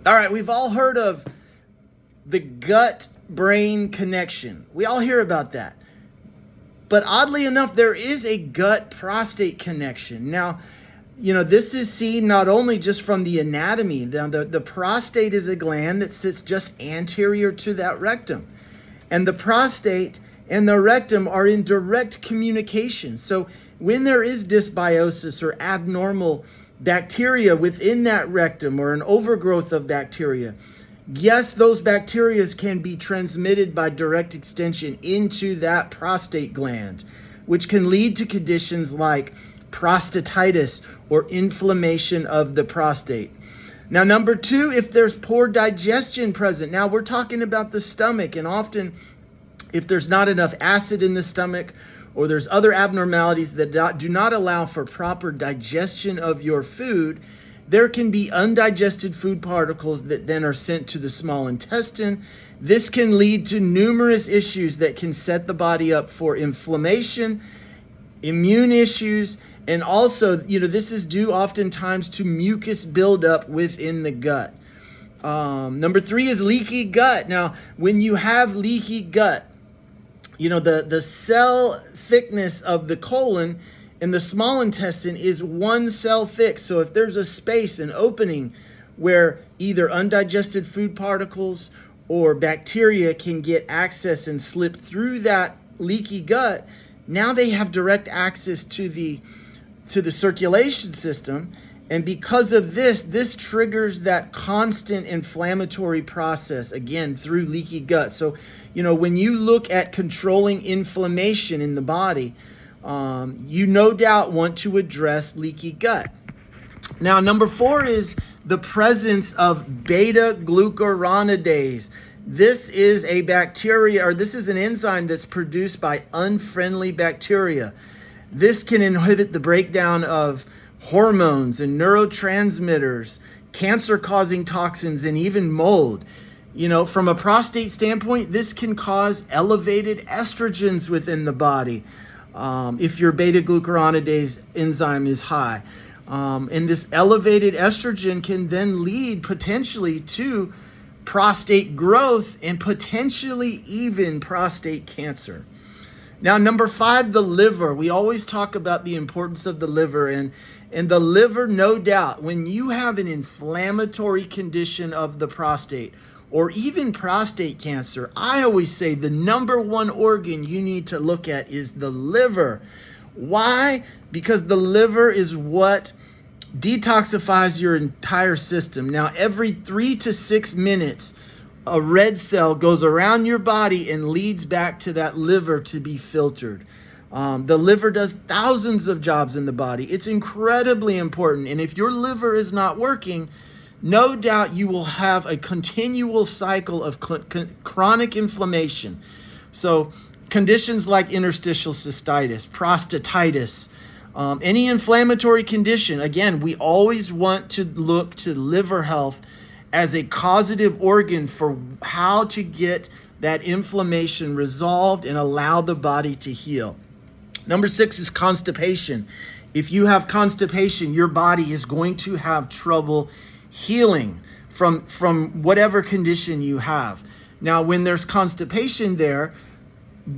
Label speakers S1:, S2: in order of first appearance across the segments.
S1: All right, we've all heard of the gut-brain connection. We all hear about that. But oddly enough, there is a gut-prostate connection. Now, this is seen not only just from the anatomy. The prostate is a gland that sits just anterior to that rectum. And the prostate and the rectum are in direct communication. So when there is dysbiosis or abnormal bacteria within that rectum or an overgrowth of bacteria, yes, those bacteria can be transmitted by direct extension into that prostate gland, which can lead to conditions like prostatitis or inflammation of the prostate. Now, number two, if there's poor digestion present. Now, we're talking about the stomach, and often if there's not enough acid in the stomach or there's other abnormalities that do not allow for proper digestion of your food, there can be undigested food particles that then are sent to the small intestine. This can lead to numerous issues that can set the body up for inflammation, immune issues, and also, this is due oftentimes to mucus buildup within the gut. Number three is leaky gut. Now, when you have leaky gut, the cell thickness of the colon and the small intestine is one cell thick. So if there's a space, an opening where either undigested food particles or bacteria can get access and slip through that leaky gut, now they have direct access to the circulation system. And because of this triggers that constant inflammatory process, again, through leaky gut. So, when you look at controlling inflammation in the body, you no doubt want to address leaky gut. Now, number four is the presence of beta-glucuronidase. This is a bacteria, or this is an enzyme that's produced by unfriendly bacteria. This can inhibit the breakdown of hormones and neurotransmitters, cancer-causing toxins, and even mold. From a prostate standpoint, this can cause elevated estrogens within the body if your beta-glucuronidase enzyme is high. And this elevated estrogen can then lead potentially to prostate growth and potentially even prostate cancer. Now, number five, the liver. We always talk about the importance of the liver, and the liver, no doubt, when you have an inflammatory condition of the prostate or even prostate cancer, I always say the number one organ you need to look at is the liver. Why? Because the liver is what detoxifies your entire system. Now, every 3 to 6 minutes, a red cell goes around your body and leads back to that liver to be filtered. The liver does thousands of jobs in the body. It's incredibly important. And if your liver is not working, no doubt you will have a continual cycle of chronic inflammation. So conditions like interstitial cystitis, prostatitis, any inflammatory condition, again, we always want to look to liver health as a causative organ for how to get that inflammation resolved and allow the body to heal. Number six is constipation. If you have constipation, your body is going to have trouble healing from whatever condition you have. Now, when there's constipation there,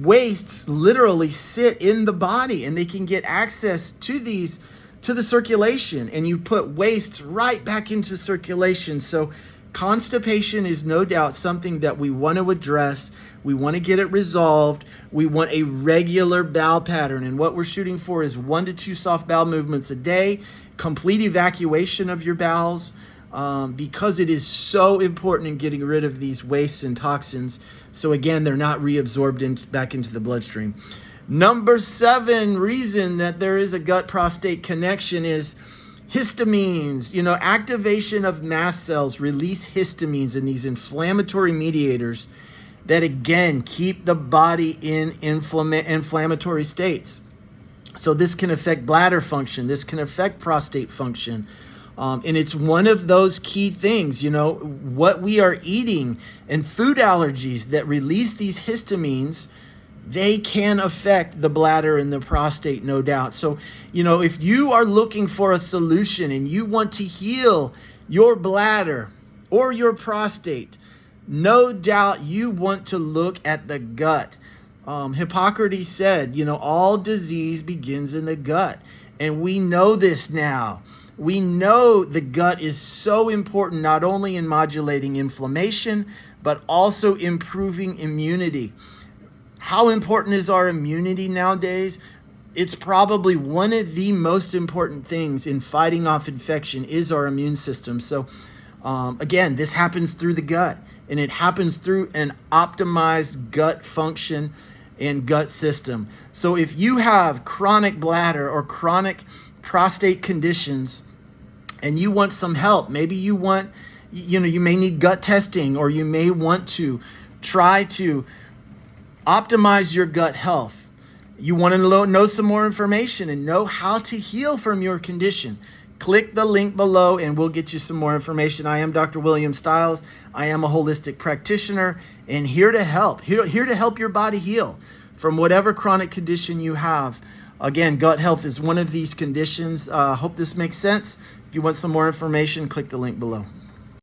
S1: wastes literally sit in the body and they can get access to the circulation, and you put wastes right back into circulation. So constipation is no doubt something that we want to address. We want to get it resolved. We want a regular bowel pattern, and what we're shooting for is 1 to 2 soft bowel movements a day, complete evacuation of your bowels, because it is so important in getting rid of these wastes and toxins. So again, they're not reabsorbed back into the bloodstream. Number 7 reason that there is a gut-prostate connection is histamines. Activation of mast cells release histamines and these inflammatory mediators that, again, keep the body in inflammatory states. So this can affect bladder function. This can affect prostate function. And it's one of those key things, what we are eating and food allergies that release these histamines, they can affect the bladder and the prostate, no doubt. So, if you are looking for a solution and you want to heal your bladder or your prostate, no doubt you want to look at the gut. Hippocrates said, all disease begins in the gut. And we know this now. We know the gut is so important, not only in modulating inflammation, but also improving immunity. How important is our immunity nowadays? It's probably one of the most important things in fighting off infection is our immune system. So again, this happens through the gut, and it happens through an optimized gut function and gut system. So if you have chronic bladder or chronic prostate conditions and you want some help, maybe you want, you may need gut testing, or you may want to try to optimize your gut health. You want to know some more information and know how to heal from your condition. Click the link below and we'll get you some more information. I am Dr. William Stiles. I am a holistic practitioner and here to help your body heal from whatever chronic condition you have. Again, gut health is one of these conditions. Hope this makes sense. If you want some more information, click the link below.